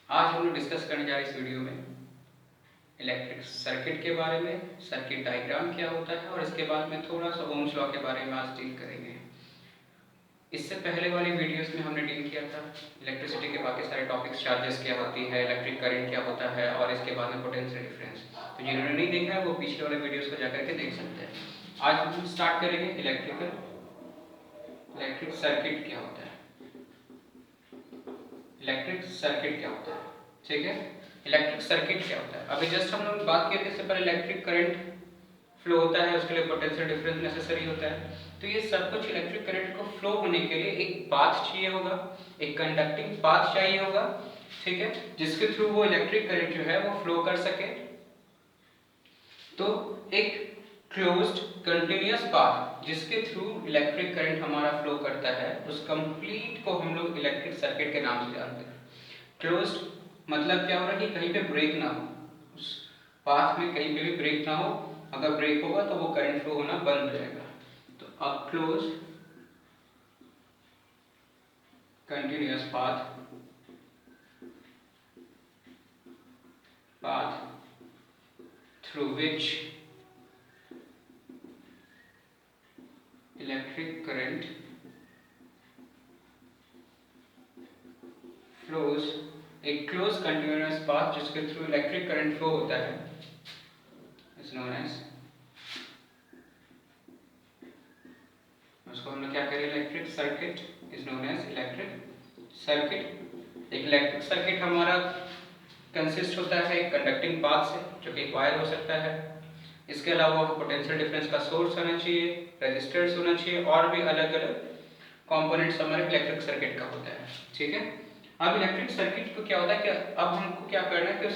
आज हम लोग डिस्कस करने जा रहे हैं इस वीडियो में इलेक्ट्रिक सर्किट के बारे में, सर्किट डायग्राम क्या होता है और इसके बाद में थोड़ा सा ओम्स लॉ के बारे में आज डील करेंगे। इससे पहले वाली वीडियोस में हमने डील किया था इलेक्ट्रिसिटी के बाकी सारे टॉपिक्स, चार्जेस क्या होती है, इलेक्ट्रिक करंट क्या होता है और इसके बाद में पोटेंशियल डिफरेंस। तो जिन्होंने नहीं देखा है वो पिछले वाले वीडियोस को जाकर के देख सकते हैं। आज हम स्टार्ट करेंगे इलेक्ट्रिक सर्किट क्या होता है। इलेक्ट्रिक सर्किट क्या होता है, ठीक है। इलेक्ट्रिक सर्किट क्या होता है, अभी जस्ट हम लोग बात किए थे इससे पहले इलेक्ट्रिक करंट फ्लो होता है, उसके लिए पोटेंशियल डिफरेंस नेसेसरी होता है। तो ये सब कुछ इलेक्ट्रिक करंट को फ्लो होने के लिए एक पाथ चाहिए होगा, एक कंडक्टिंग पाथ चाहिए होगा, ठीक है, जिसके थ्रू वो इलेक्ट्रिक करंट जो है वो फ्लो कर सके। तो एक क्लोज्ड कंटिन्यूअस पाथ जिसके थ्रू इलेक्ट्रिक करंट हमारा फ्लो करता है, उस कंप्लीट को हम लोग इलेक्ट्रिक सर्किट के नाम से जानते हैं। क्लोज्ड मतलब क्या हो रहा है कि कहीं पे ब्रेक ना हो, उस पाथ में कहीं पे भी ब्रेक ना हो। अगर ब्रेक होगा तो वो करंट फ्लो होना बंद हो जाएगा। तो a closed continuous path through which electric current flows, एक closed continuous path जिसके थ्रू इलेक्ट्रिक करंट फ्लो होता है is known as, उसको हम लोग क्या करें, electric circuit is known as electric circuit. एक इलेक्ट्रिक सर्किट हमारा कंसिस्ट होता है एक कंडक्टिंग पाथ से जो कि वायर हो सकता है। इसके अलावा पोटेंशियल डिफरेंस का सोर्स होना चाहिए, रेजिस्टर्स होना चाहिए और भी अलग अलग कंपोनेंट्स हमारे इलेक्ट्रिक सर्किट का होता है, ठीक है। अब इलेक्ट्रिक सर्किट को क्या होता है कि अब हमको क्या करना है कि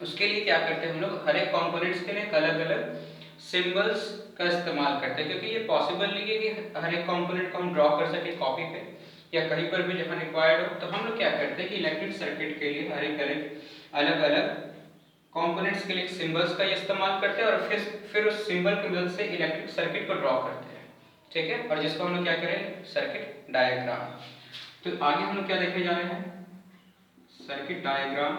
उसके लिए क्या करते हैं हम लोग, हर एक कंपोनेंट्स के लिए अलग अलग सिंबल्स का इस्तेमाल करते हैं, क्योंकि ये पॉसिबल नहीं है कि हर एक कंपोनेंट को हम ड्रॉ कर सके कॉपी पे या कहीं पर भी जहाँ रिक्वायर्ड हो। तो हम लोग क्या करते हैं कि इलेक्ट्रिक सर्किट के लिए हर एक अलग अलग कंपोनेंट्स के लिए सिंबल्स का इस्तेमाल करते हैं और फिर उस सिंबल की मदद से इलेक्ट्रिक सर्किट को ड्रॉ करते हैं, ठीक है, और जिसको हम लोग क्या करें, सर्किट डायग्राम। तो आगे हम लोग क्या देखने जा रहे हैं, सर्किट डायग्राम।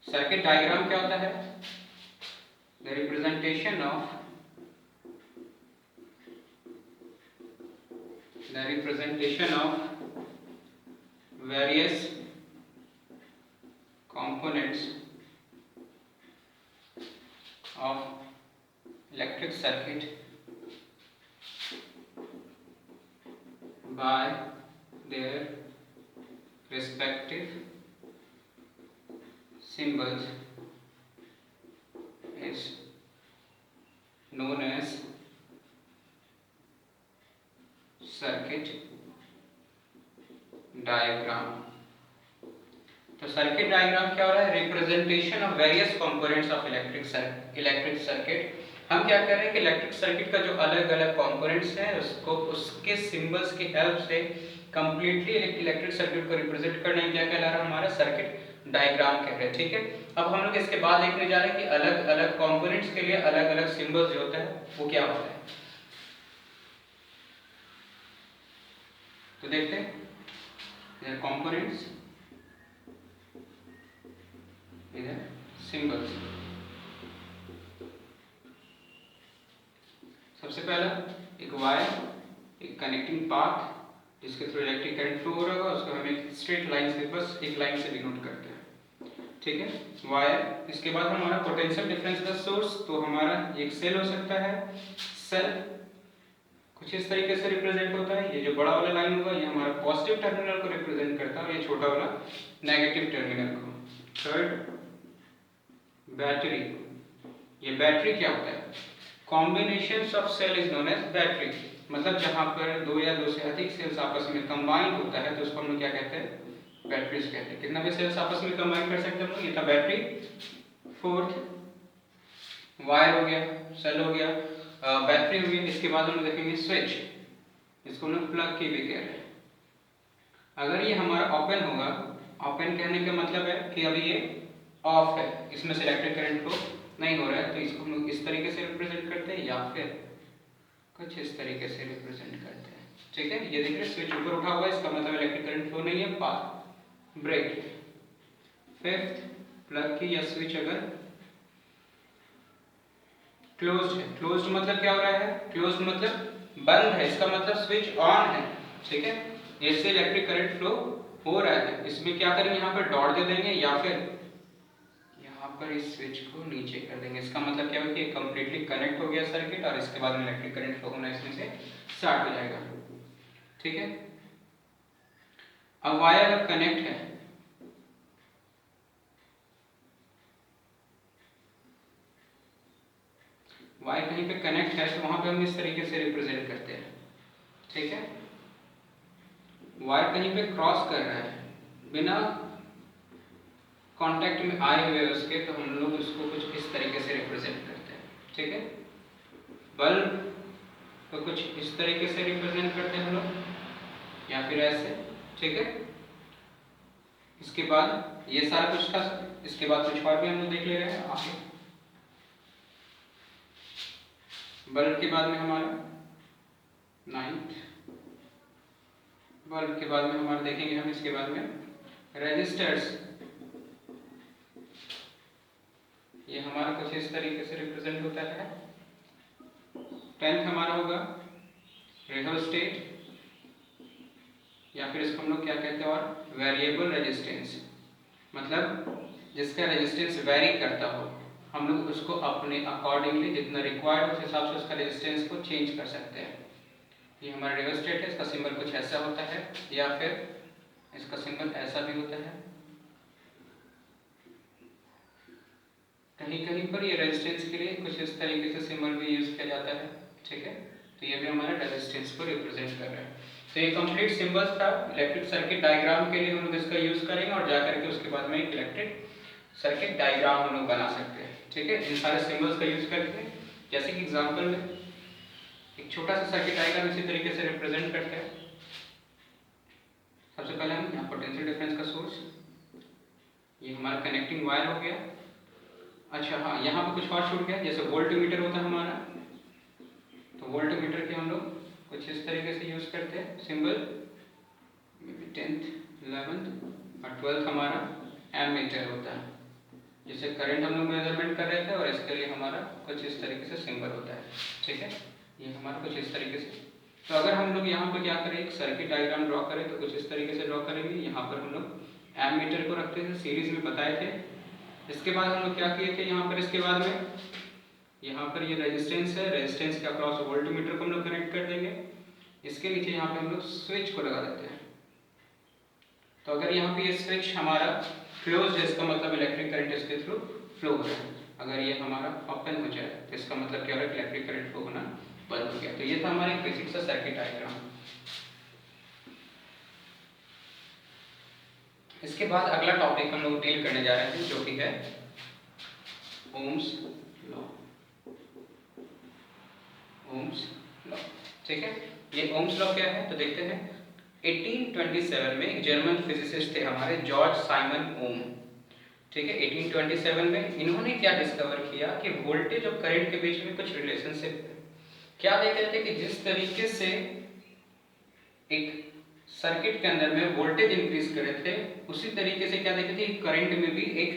सर्किट डायग्राम क्या होता है, the representation of various components of electric circuit by their respective symbols is known as circuit diagram। तो सर्किट डायग्राम क्या हो रहा है, representation of various components of electric circuit. हम क्या कर रहे हैं कि इलेक्ट्रिक सर्किट का जो अलग अलग कंपोनेंट्स हैं उसको उसके सिंबल्स की हेल्प से कंप्लीटली इलेक्ट्रिक सर्किट को रिप्रेजेंट करना क्या कहला रहा है, हमारा सर्किट डायग्राम कह रहे हैं, ठीक है। अब हम लोग इसके बाद देखने जा रहे हैं कि अलग अलग कंपोनेंट्स के लिए अलग अलग सिंबल्स जो होता है वो क्या होता है। तो देखते हैं कंपोनेंट्स, इधर सिंबल्स। सबसे पहला एक वायर, एक कनेक्टिंग पाथ जिसके थ्रू इलेक्ट्रिक करंट फ्लो हो रहा होगा, उसको हम एक स्ट्रेट लाइन से, बस एक लाइन से डिनोट करते हैं, ठीक है, वायर। इसके बाद हमारा पोटेंशियल डिफरेंस का सोर्स, तो हमारा एक सेल हो सकता है। सेल कुछ इस तरीके से रिप्रेजेंट होता है, ये जो बड़ा वाला लाइन होगा ये हमारा पॉजिटिव टर्मिनल को रिप्रेजेंट करता है और ये छोटा वाला नेगेटिव टर्मिनल को। थर्ड बैटरी, ये बैटरी क्या होता है, combinations of cell is known as battery. मतलब जहां पर दो या दो से अधिक सेल्स आपस में कंबाइन होता है तो उसको हम लोग क्या कहते हैं, बैटरीज कहते हैं। कितना भी सेल्स आपस में कंबाइन कर सकते हैं हम लोग, ये था बैटरी। फोर्थ वायर हो गया, सेल हो गया, बैटरी हो गई। इसके बाद हम लोग देखेंगे स्विच, इसको हम लोग प्लग की भी कह रहे हैं। अगर ये हमारा ओपन होगा, ओपन कहने का मतलब है कि अभी ये ऑफ है, इसमें से इलेक्ट्रिक करंट फ्लो नहीं हो रहा है, तो इसको हम लोग इस तरीके से रिप्रेजेंट करते हैं या फिर कुछ इस तरीके से रिप्रेजेंट करते हैं। ठीक है, ये देखिए स्विच ऊपर उठा हुआ है, इसका मतलब इलेक्ट्रिक करंट फ्लो नहीं है, पाथ ब्रेक। फिफ्थ, प्लग की या स्विच अगर क्लोज्ड है, क्लोज्ड मतलब क्या हो रहा है, क्लोज्ड मतलब बंद है, इसका मतलब स्विच ऑन है, ठीक है, इससे इलेक्ट्रिक करंट फ्लो हो रहा है। इसमें क्या करेंगे, यहाँ पर डॉट दे देंगे या फिर यहाँ पर इस स्विच को नीचे कर देंगे, इसका मतलब क्या है कि कंप्लीटली कनेक्ट हो गया सर्किट और इसके बाद में इलेक्ट्रिक करंट फ्लो होना इसमें से स्टार्ट हो जाएगा, ठीक है। अब वायर अगर कनेक्ट है, वायर कहीं पे कनेक्ट है तो वहां पे हम इस तरीके से रिप्रेजेंट करते हैं, ठीक है। वायर कहीं पे क्रॉस कर रहा है बिना कांटेक्ट में आए हुए उसके, तो हम लोग उसको कुछ इस तरीके से रिप्रेजेंट करते हैं, ठीक है। बल्ब तो कुछ इस तरीके से रिप्रेजेंट करते हैं हम लोग या फिर ऐसे, ठीक है। इसके बाद ये सारा कुछ था, इसके बाद कुछ और भी हम लोग देख ले रहे हैं आगे। बल्ब के बाद में हमारा नाइन्थ, बल्ब के बाद में हमारा देखेंगे हम इसके बाद में रेजिस्टर्स, ये हमारा कुछ इस तरीके से रिप्रेजेंट होता है। 10th हमारा होगा रियोस्टेट या फिर इसको हम लोग क्या कहते हैं, और वेरिएबल रेजिस्टेंस, मतलब जिसका रेजिस्टेंस वेरी करता हो, हम लोग उसको अपने अकॉर्डिंगली जितना रिक्वायर्ड उस हिसाब से उसका रेजिस्टेंस को चेंज कर सकते हैं। ये हमारा रियोस्टेट है, इसका सिंबल कुछ ऐसा होता है या फिर इसका सिंबल ऐसा भी होता है, कहीं कहीं पर ये रेजिस्टेंस के लिए कुछ इस तरीके से सिंबल भी यूज किया जाता है, ठीक है। तो ये भी हमारा रेजिस्टेंस को रिप्रेजेंट कर रहा है। तो ये कंप्लीट सिंबल्स था इलेक्ट्रिक सर्किट डायग्राम के लिए, हम लोग इसका यूज करेंगे और जाकर के उसके बाद में एक इलेक्ट्रिक सर्किट डायग्राम हम लोग बना सकते हैं, ठीक है, इन सारे सिंबल्स का यूज करके। जैसे कि एग्जांपल में एक छोटा सा सर्किट डायग्राम इसी तरीके से रिप्रेजेंट करते हैं। सबसे पहले हम यहाँ पोटेंशियल डिफरेंस का सोर्स, ये हमारा कनेक्टिंग वायर हो गया। अच्छा हाँ, यहाँ पे कुछ और छूट गया, जैसे वोल्टमीटर होता है हमारा, तो वोल्टमीटर के हम लोग कुछ इस तरीके से यूज करते हैं सिंबल, 10th 11th और 12th हमारा एमीटर होता है, जिससे करंट हम लोग मेजरमेंट कर रहे थे, और इसके लिए हमारा कुछ इस तरीके से सिंबल होता है, ठीक है, ये हमारा कुछ इस तरीके से। तो अगर हम लोग यहाँ पर क्या करें, एक सर्किट डायग्राम ड्रॉ करें तो कुछ इस तरीके से ड्रॉ करेंगे। यहाँ पर हम लोग एमीटर को रखते थे, सीरीज में बताए थे। इसके बाद हम लोग क्या किए थे, यहाँ पर इसके बाद में यहाँ पर ये रेजिस्टेंस है, रेजिस्टेंस के अक्रॉस वोल्टमीटर को हम लोग कनेक्ट कर देंगे। इसके नीचे यहाँ पे हम लोग स्विच को लगा देते हैं। तो अगर यहाँ पे ये स्विच हमारा क्लोज है, इसका मतलब इलेक्ट्रिक करंट इसके थ्रू फ्लो हो रहा है। अगर ये हमारा ओपन हो जाए तो इसका मतलब क्या हो रहा है, इलेक्ट्रिक करंट फ्लो होना बंद हो गया। तो ये था हमारे बेसिक सा सर्किट डायग्राम। इसके बाद अगला टॉपिक हम लोग डील करने जा रहे हैं, जो कि है ओम्स लॉ। ओम्स लॉ, ठीक है। ये ओम्स लॉ क्या है तो देखते हैं। 1827 में एक जर्मन फिजिसिस्ट थे हमारे जॉर्ज साइमन ओम, ठीक है। 1827 में इन्होंने क्या डिस्कवर किया कि वोल्टेज और करंट के बीच में कुछ रिलेशनशिप है। क्या देख रहे थे कि जिस तरीके से एक सर्किट के अंदर में वोल्टेज इंक्रीज कर रहे थे, उसी तरीके से क्या देख रहे थे करंट में भी एक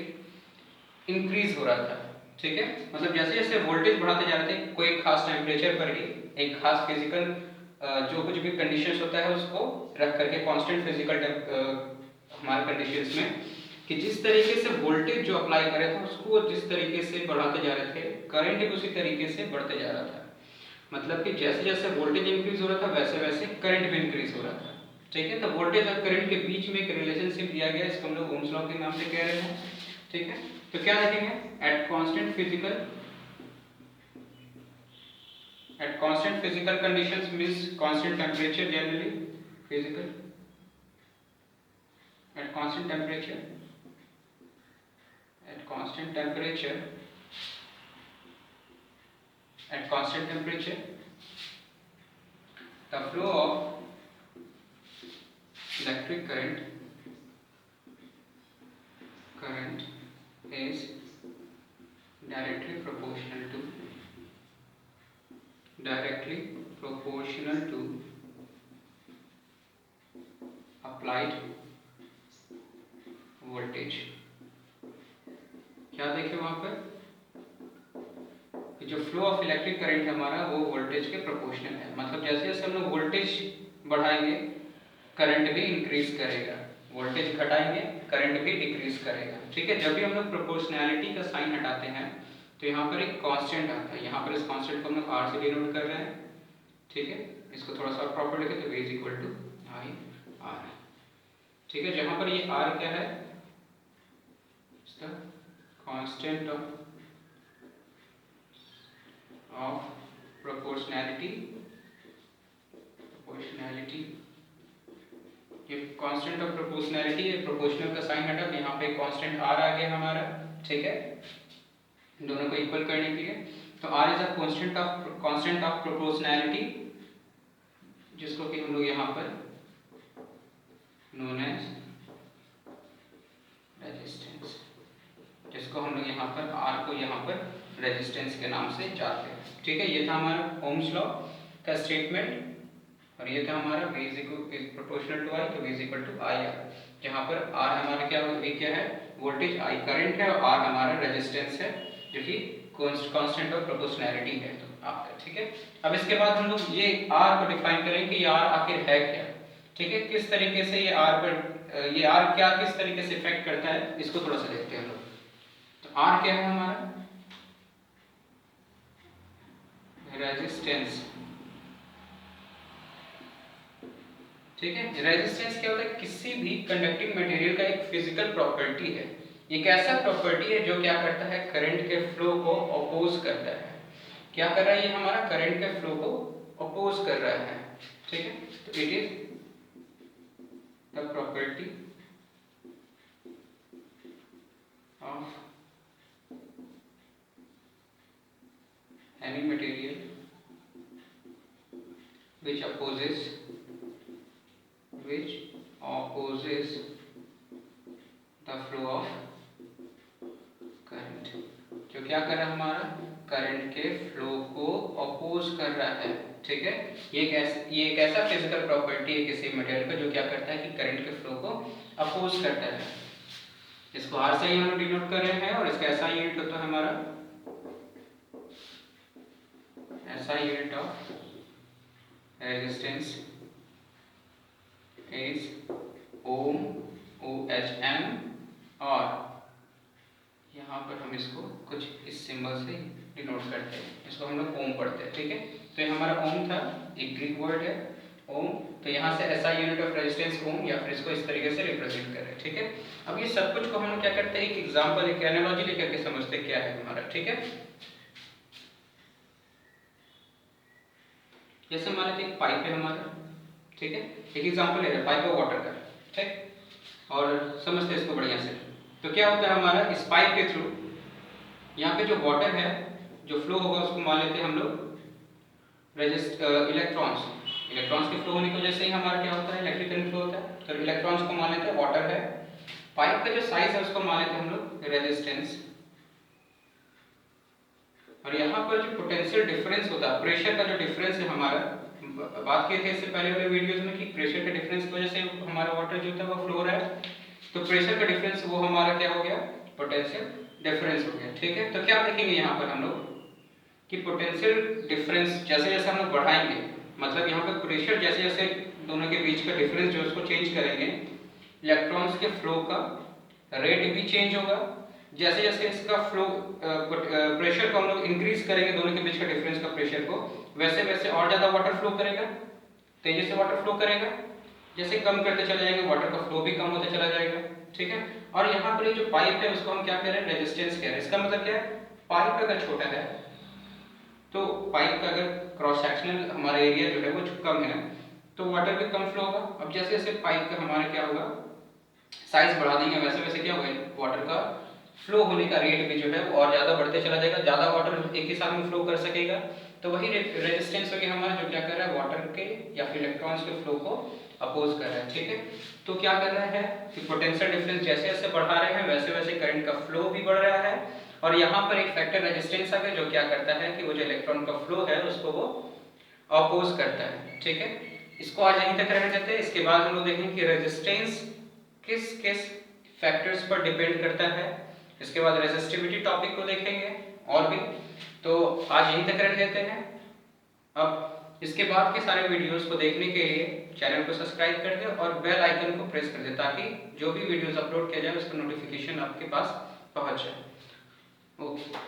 इंक्रीज हो रहा था, ठीक है। मतलब जैसे जैसे वोल्टेज बढ़ाते जा रहे थे, कोई खास टेम्परेचर पर ही एक खास फिजिकल जो कुछ भी कंडीशंस होता है उसको रख करके कांस्टेंट फिजिकल हमारे कंडीशंस में, कि जिस तरीके से वोल्टेज जो अप्लाई कर रहे थे उसको जिस तरीके से बढ़ाते जा रहे थे, करंट भी उसी तरीके से बढ़ते जा रहा था। मतलब कि जैसे जैसे वोल्टेज इंक्रीज हो रहा था वैसे वैसे करंट भी इंक्रीज हो रहा था, ठीक है। तो वोल्टेज और करंट के बीच में एक रिलेशनशिप दिया गया, इसको हम लोग ओम्स लॉ के नाम से कह रहे हैं, ठीक है। तो क्या देखेंगे, at constant physical conditions means constant temperature, generally physical at constant temperature the flow of electric current is directly proportional to applied voltage. क्या देखें वहां पर कि जो फ्लो ऑफ इलेक्ट्रिक करंट है हमारा वो वोल्टेज के प्रोपोर्शनल है, मतलब जैसे जैसे हम लोग वोल्टेज बढ़ाएंगे करंट भी इंक्रीज करेगा, वोल्टेज घटाएंगे करंट भी डिक्रीज करेगा। ठीक है, जब भी हम लोग प्रोपोर्शनैलिटी का साइन हटाते हैं तो यहाँ पर एक कांस्टेंट आता है, यहाँ पर इस कांस्टेंट को हम लोग r से डिनोट कर रहे हैं। ठीक है, इसको थोड़ा सा प्रॉपर लिखे तो v is equal to I R. ठीक है, जहाँ पर ये r क्या है, कांस्टेंट ऑफ प्रोपोर्शनैलिटी, ये कांस्टेंट ऑफ प्रोपोर्शनैलिटी है, प्रोपोर्शनल का साइन हटा, यहाँ पे कांस्टेंट r आ गया हमारा। ठीक है, दोनों को इक्वल करने के लिए, तो r is a constant of proportionality, जिसको कि हम लोग यहाँ पर नोन एज रेजिस्टेंस, जिसको हम लोग यहाँ पर r को यहाँ पर रेजिस्टेंस के नाम से जानते हैं। ठीक है, ये था हमारा ओम्स लॉ का स्टेटमेंट, और ये था हमारा v is proportional to i, तो v is equal to I R, जहाँ पर r हमारा क्या है, वोल्टेज, i करंट है, और r हमारा रेजिस्टेंस है जो कि कांस्टेंट ऑफ प्रोपोर्शनैलिटी है। तो आपका ठीक है, अब इसके बाद हम लोग ये r को डिफाइन करेंगे कि ये r आखिर है क्या। ठीक है, किस तरीके से ये r पर ये r क्या किस तरीके से इफेक्ट करता है, इसको थोड़ा सा देखते हैं हम लोग। तो r क्या है हमारा, रेजिस्टेंस। ठीक है, रेजिस्टेंस क्या होता है, किसी भी कंडक्टिंग मटेरियल का एक फिजिकल प्रॉपर्टी है, एक ऐसा प्रॉपर्टी है जो क्या करता है, करंट के फ्लो को अपोज करता है। क्या कर रहा है ये हमारा, करंट के फ्लो को अपोज कर रहा है। ठीक है, तो it is the property of any material which opposes the flow of current, जो क्या कर रहा है हमारा, करंट के फ्लो को अपोज कर रहा है। ठीक है, ये एक ऐसा फिजिकल प्रॉपर्टी है किसी मटेरियल का जो क्या करता है कि करंट के फ्लो को अपोज करता है। इसको आर से ही हम डिनोट कर रहे हैं, और इसका ऐसा यूनिट होता है हमारा, ऐसा unit of resistance is ohm, OHM, और यहाँ पर हम इसको कुछ इस सिंबल से डिनोट करते हैं, इसको हम लोग ओम पढ़ते हैं। ठीक है, तो ये हमारा ओम था, एक ग्रीक वर्ड है ओम, तो यहाँ से ऐसा यूनिट ऑफ रेजिस्टेंस ओम, या फिर इसको इस तरीके से रिप्रेजेंट करें। ठीक है, अब ये सब कुछ को हम लोग क्या करते हैं, एक एग्जांपल, एक एनालॉजी लेकर के समझते क्या है हमारा। ठीक है, जैसे मान लेते एक पाइप है हमारा। ठीक है, एक एग्जांपल ले रहे हैं पाइप ऑफ वाटर का। ठीक, और समझते हैं इसको बढ़िया से। तो क्या होता है हमारा, इस पाइप के थ्रू यहाँ पे जो वाटर है जो फ्लो होगा उसको मान लेते हैं हम लोग इलेक्ट्रॉन्स के फ्लो होने की वजह से ही हमारा क्या होता है, इलेक्ट्रिक करंट फ्लो होता है। तो इलेक्ट्रॉन्स को मान लेते हैं वाटर है, पाइप का जो साइज है उसको मान लेते हैं हम लोग रेजिस्टेंस, और यहाँ पर जो पोटेंशियल डिफरेंस होता है, प्रेशर का जो डिफरेंस है हमारा, बात किए थे इससे पहले वाले वीडियोस में कि प्रेशर के डिफरेंस की वजह से हमारा वाटर जो था वो फ्लो हो रहा है, तो प्रेशर का डिफरेंस वो हमारा क्या हो गया, पोटेंशियल डिफरेंस हो गया। ठीक है, तो क्या देखेंगे यहाँ पर हम लोग कि पोटेंशियल डिफरेंस जैसे जैसे हम लोग बढ़ाएंगे, मतलब यहाँ पे प्रेशर जैसे जैसे दोनों के बीच का डिफरेंस जो उसको चेंज करेंगे, इलेक्ट्रॉन्स के फ्लो का रेट भी चेंज होगा। जैसे जैसे इसका फ्लो प्रेशर को हम लोग इंक्रीज करेंगे, दोनों के बीच का डिफरेंस का प्रेशर को, वैसे वैसे और ज़्यादा वाटर फ्लो करेगा, तेजी से वाटर फ्लो करेगा। जैसे कम करते चले जाएंगे वाटर का फ्लो भी कम होता चला जाएगा। ठीक है, और यहाँ पर ये जो पाइप है उसको हम क्या कह रहे हैं, रेजिस्टेंस कह रहे हैं। इसका मतलब क्या है, पाइप अगर छोटा है तो पाइप का अगर क्रॉस सेक्शनल हमारा एरिया जो है वो कम है तो वाटर भी कम फ्लो होगा। अब जैसे जैसे पाइप का हमारा क्या होगा, साइज बढ़ा देंगे, वैसे वैसे क्या होगा, वाटर का फ्लो होने का रेट भी जो है वो और ज़्यादा बढ़ते चला जाएगा, ज़्यादा वाटर एक ही साथ में फ्लो कर सकेगा। तो वही रेजिस्टेंस होगी हमारा, जो क्या कर रहा है, वाटर के या फिर इलेक्ट्रॉन्स के फ्लो को अपोज कर रहा है। ठीक है, तो क्या कर रहा है कि पोटेंशियल डिफरेंस जैसे जैसे बढ़ा रहे हैं वैसे वैसे करंट का फ्लो भी बढ़ रहा है, और यहाँ पर एक फैक्टर रेजिस्टेंस आ गया जो क्या करता है कि वो जो इलेक्ट्रॉन का फ्लो है उसको वो अपोज करता है। ठीक है, इसको आज यहीं तक रहने देते हैं। इसके बाद हम लोग देखेंगे कि रेजिस्टेंस किस किस फैक्टर्स पर डिपेंड करता है। इसके बाद रेजिस्टिविटी टॉपिक को देखेंगे और भी। तो आज यहीं तक रख देते हैं। अब इसके बाद के सारे वीडियोस को देखने के लिए चैनल को सब्सक्राइब कर दें और बेल आइकन को प्रेस कर दें ताकि जो भी वीडियोस अपलोड किया जाए उसका नोटिफिकेशन आपके पास पहुंच जाए। ओके।